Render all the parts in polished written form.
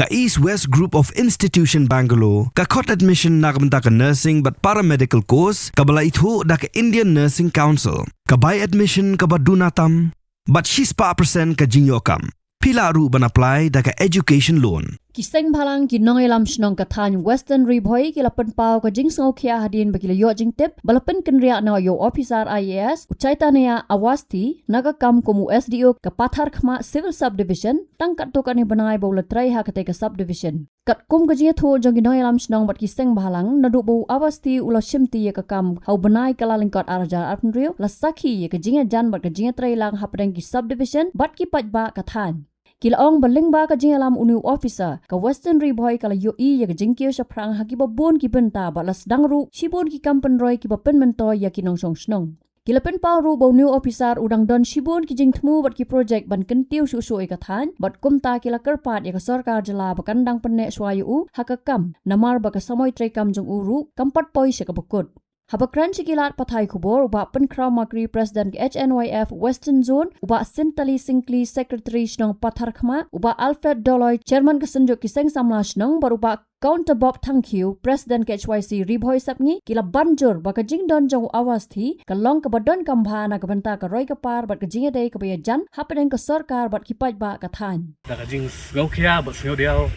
Ka East West Group of Institution Bangalore, ka khot admission na kamta ka nursing but paramedical course, ka bala itho da ka Indian Nursing Council, ka buy admission ka badunatam, but she's pa percent ka jingyokam. Pila ru ban apply da ka education loan. Kiseng balang kinong ilam sinong katany Western Ribhoy kilapan pao ka jing songkia hadin bagila yo jing tip balapan kenria na yo officer IAS ucaita niya awasti nagakam kumu SDO ka Pathar Khama Civil Subdivision tangkat to kani banay bawla tray ha katay ka subdivision. Kat kum ka jing tho jong kinong ilam sinong bat kiseng balang nadubo awasti ulo shimti ya ka kam hau banay kalalingkot arajar arpenrio lasaki ya ka jing jan bat ka jing tray lang hapadang ki subdivision bat ki pajba katany. Kilaong baling ba ka jing alam unu officer ka Western Ribhoy kala yo ya ka jing kyo sa prang ha ki babon ki benta balas dangru shibon ki kampen roy ki bapen mentoy ya kinong song snong. Kilapen pa ru bo new officer udang don shibon ki jing thmu bat ki project ban kentiu su su ka than bat kumta kila kerpat ya ka sarkar jala bakandang penne swayu ha ka kam namar ba ka samoy tray kam jong uru kampat poi se ka bakut. Habakran sikilat patay kubor uba penkraw magri President HNYF Western Zone uba Sintali Singkli Secretary ng Pathar Khama uba Alfred Doloy Chairman kasenjo kiseng samlas ng baruba Counter Bob Tangkiu President HYC Ribhoy Sapngi kila banjur baka jingdon jong awasti kalong kabadon kambha na kabanta ka roy kapar bat ka jingaday kabaya jan hapenen ka sarkar bat kipaj ba kathan. Ka jing ngokya bat snyo diaw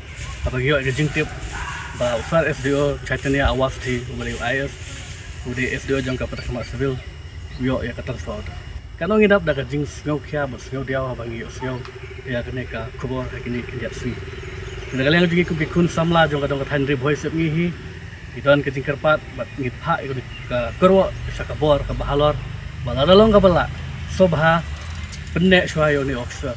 abagyo ka jing tip ba usar SDO Chaitanya awasti ubali IS Udi SDO jang ka Pathar Khama Civil yo ya katar sawat. Kanong ngidap da ka jing snyo kya ba snyo diaw abangi yo snyo ya kene ka kubor kini kindiat si. Nagalang jugi ku kun samla jong kadong kathan Ribhoy sep ngihi. Idon ka jing kerpat bat ngit pha ka kerwo sa kabor ka bahalor. Baladalong ka bala. Sobha penne shwayo ni officer.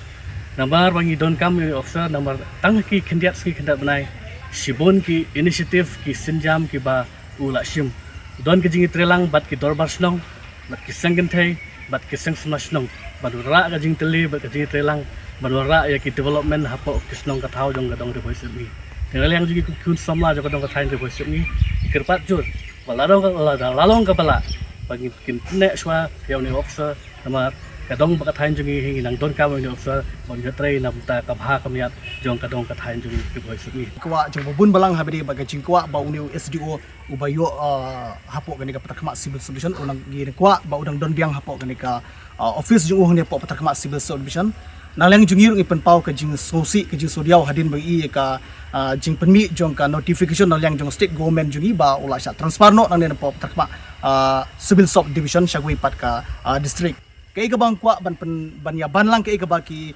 Namar bangi don kam ni officer namar tang ki kindiat si kindat banai. Shibon ki initiative ki sinjam ki ba ula shim. Don ke jingi trelang bat ki dorbar snong bat ki senggenthai bat ki seng snong badura ka jing teli bat ka jingi trelang badura ya ki development hapo ki snong ka thau jong gadong Ribhoy semi ngalang jingi kun samla jo gadong ka thain Ribhoy semi kerpat jur lalong ka bala bagi kin ne shwa ya ni officer namar kadong ba ka thain jingi hingi nang don ka ni officer bon ga trei nam ta ka bha kamiat jong kadong ka thain jingi Ribhoy semi kwa jong bubun balang habedi baga jing kwa ba uni SDO ubayo hapok gani ka Pathar Khama Civil Subdivision unang gi kwa ba udang don biang hapok gani ka office jung uhne po Pathar Khama Civil Subdivision nalang jungir ngi penpau ka jing sosi ka jing sodiaw hadin bagi ka jing penmi jong ka notification nalang jong state government jungi ba ula sya transfer no nang ne po Pathar Khama Civil Subdivision syagui pat ka district kai ka bang kwa ban ya ban lang kai ka ba ki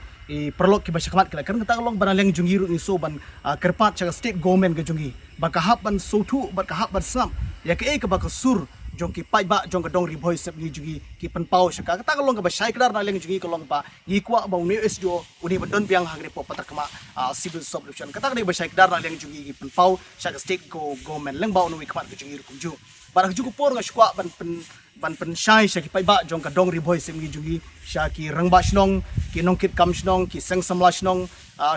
perlok ki basya kamat kala kan kata long banaleng jungi ru iso ban kerpat cha state government ka jungi bakahap ban sotu bakahap ban sam ya ke ka baka sur jong ki pai ba jong ka dong Ribhoy sep ni jungi ki penpau sya ka kata long ka basya klar na leng jungi ka long pa gi kwa ba uni SDO uni badon biang hagre po Pathar Khama Civil Subdivision kata ka basya klar na leng jungi ki penpau sya ka state government leng ba uni kamat ka jungi ru kumju barak juku por nga shkwa ban pen shai sya ki pai ba jong ka dong Ribhoy sep ni jungi sya ki rangba shnong ki nongkit kam shnong ki seng samla shnong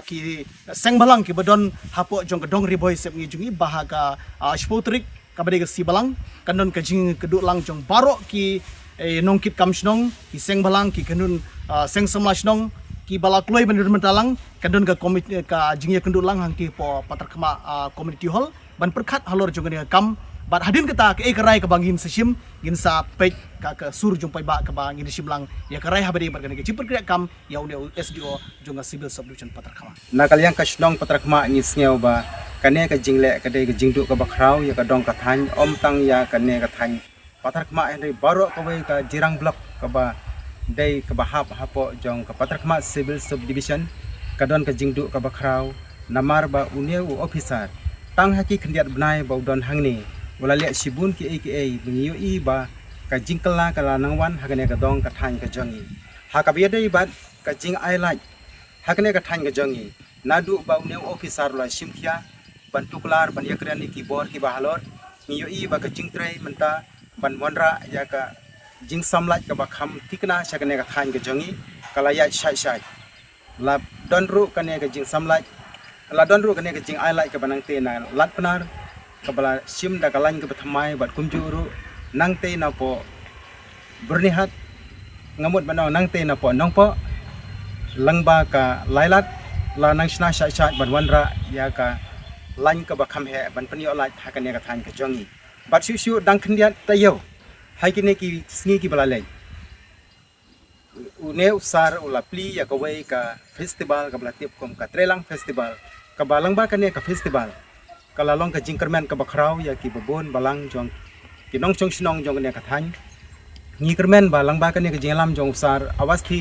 ki seng balang ki badon hapo jong ka dong Ribhoy sep ni jungi bahaga spotrik kabade ka si balang kandon ka jing keduk lang jong barok ki nongkit kam shnong ki seng balang ki kanun seng samla shnong ki balakloi ban mentalang kandon ka komite ka jing ya kenduk lang hang ki po Pathar Khama community hall ban perkhat halor jong ka kam bat hadin kata ke karai ka bangin seshim gin sa pek ka sur jong pai ba ka bangin sim lang ya karai habade bar ka chipur kre kam ya uni SDO jong Civil Subdivision Pathar Khama na kalyang ka shnong Pathar Khama ni sngew ba kane ka jingle ka de ka jingdu ka bakraw ya ka dong ka than om tang ya kane ka than Pathar Khama en baro ka we ka jirang block ka ba dei ka ba hapo jong ka Pathar Khama Civil Subdivision ka don ka jingdu ka bakraw namar ba uni officer tang haki khndiat bnai ba don hangni wala le sibun ki aka bengiyo i ba ka jingkala kala nangwan hagane ka dong ka than ka jangi ha ka biade bat ka jing ai like hagane ka than ka jangi nadu ba uni officer la simkhia ban tuklar ban yakran ki bor ki bahalor ngiyo i ba ka jing trai menta ban monra ya ka jing samlat ka ba kham tikna sagane ka than ka jangi kala ya shai la donru kane ka jing samlat la donru kane ka jing ai like ka banang te na lat panar kabala sim da kalan ke bethamai bat kumjuru nang te na po bernihat ngamut banau nang te na po nong po langba ka lailat la nang shna sha sha ban wanra ya ka lain ka ba kham he ban pani olai tha ka ne ka than ka jongi bat shu dang khndiat tayo hai ki ne ki sngi ki bala lai une usar ula pli ya ka wei ka festival ka bala tip kom ka trelang festival ka balang ba ka ne ka festival ka lalong ka jingkermen ka bakrau ya ki babon balang jong ki nong chong shnong jong ne ka than ngi kermen balang ba ka ne ka jinglam jong usar awasti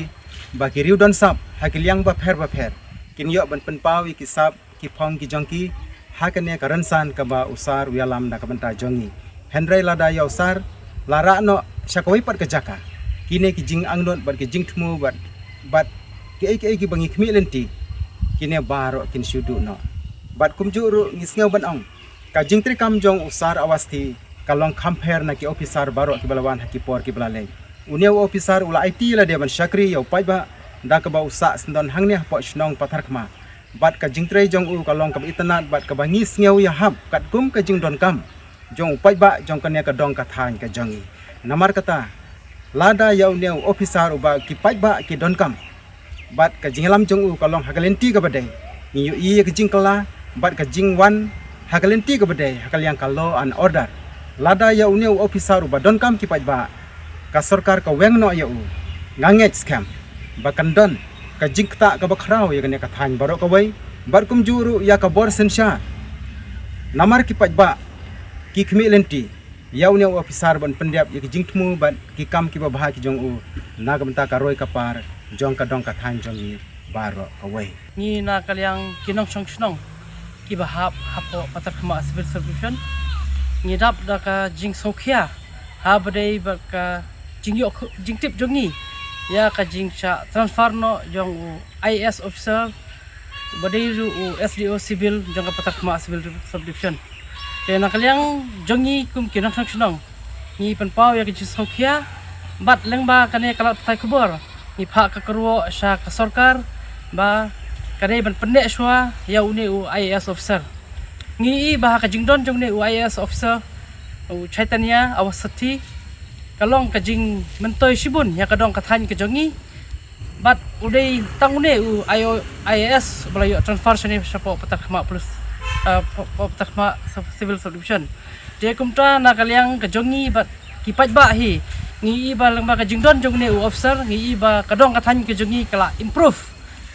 ba ki riu don sap ha ki liang ba pher kin yo ban pen pau ki sap ki phong ki jong ki ha ka ne ka ransan ka ba usar wialam da ka banta jongi henry lada ya usar lara no syakoi pat ka jaka kine ki jing angdon bat ki jing thmu bat ki bangi khmi lenti kine baro kin shudu no bat kumjuru ngisngau ban ong ka jing tri kam jong usar awasti kalong compare na ki officer baro ki balawan haki por ki balale unia officer ula IT la de ban syakri yo pai ba da ka ba usa sendon hangni po shnong pathar khma bat ka jing tri jong u kalong ka itanat bat ka bangi sngau ya hab kat kum ka jing don kam jong pai ba jong ka ne ka dong ka than ka jongi namar kata lada yau neu officer uba ki pai ba ki don kam bat ka jinglam jong u kalong hakalenti ka badai ni yu i ka jing kala bat ka jing wan hakalenti ka badai hakal yang ka law and order lada yau neu officer uba don kam ki pai ba ka sarkar ka weng no yau ngangech scam ba kan don ka jing ta ka bakrau ya ka ne ka than baro ka wei bar kum juru ya ka bor sensha namar ki pai ba ki khmi lenti yau ne officer ban pendiap ya ki jingthmu ban ki kam ki ba ki jong u na ga banta ka roi ka par jong ka dong ka than jong ni baro ka wei ni na kalyang kinong chong chnong ki ba hapo patak ma civil subdivision ni dap da ka jing sokhia ha badai ba ka jing yo jing tip jong ni ya ka jing cha transfer no jong u IAS officer badai ru SDO civil jong ka patak ma civil subdivision te na kalyang jongi kum kinong chong chnong ni pan pau ya ki jing sokhia bat leng ba kane kalat tai khubor ni pha ka kruo sha ka sarkar ba kare ban penne shwa ya une u IAS officer ngi ba ka jingdon jong ne u IAS officer u chaitanya awasati kalong ka jing mentoi shibun ya ka dong ka than ka jongi bat udai tang ne u IAS balayo transfer shani sapo patak ma plus patak ma civil subdivision dia kumta na kalyang ka jongi bat kipat ba hi ngi ba lang ba ka jingdon jong ne u officer ngi ba ka dong ka than ka jongi kala improve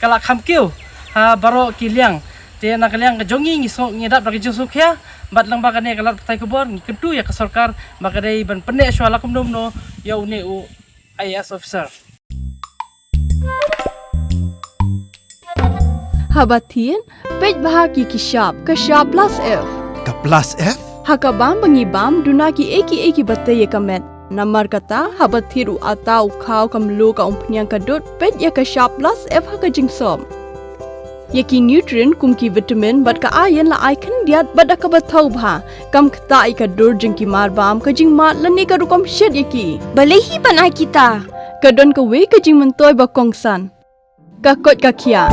kala khamkiu ha baro kiliang te na kalyang ka jongi ngi so ngi dap ka jing sukya bat lang ba ka ne kala tai kubor ngi ketu ya ka sarkar ba ka dai ban penne shwala kum dom no ya une u IAS officer Habatin pej bahagi kishap plus F Ka plus F? hakabam bangi bam duna ki eki batte ye kamet namar kata habathiru ata ukhau kamlu ka umpnyang kadut pej ya ka sharp plus F haka jingsom yaki nutrient kum ki vitamin bat ka iron la icon diat bat ka bathau bha kam khta I ka dur jing ki mar bam ka jing mat lani ka rukom shed yaki Balehi panai kita. ka don ka we ka jing mentoi ba kongsan ka kot ka khia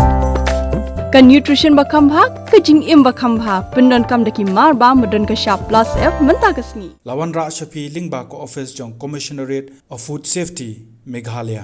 ka nutrition ba khambha ka jing im ba khambha pindon kam daki mar ba modon ka sharp plus F menta kasni Lawan Ra Shafi Lingba ko office jong Commissionerate of Food Safety Meghalaya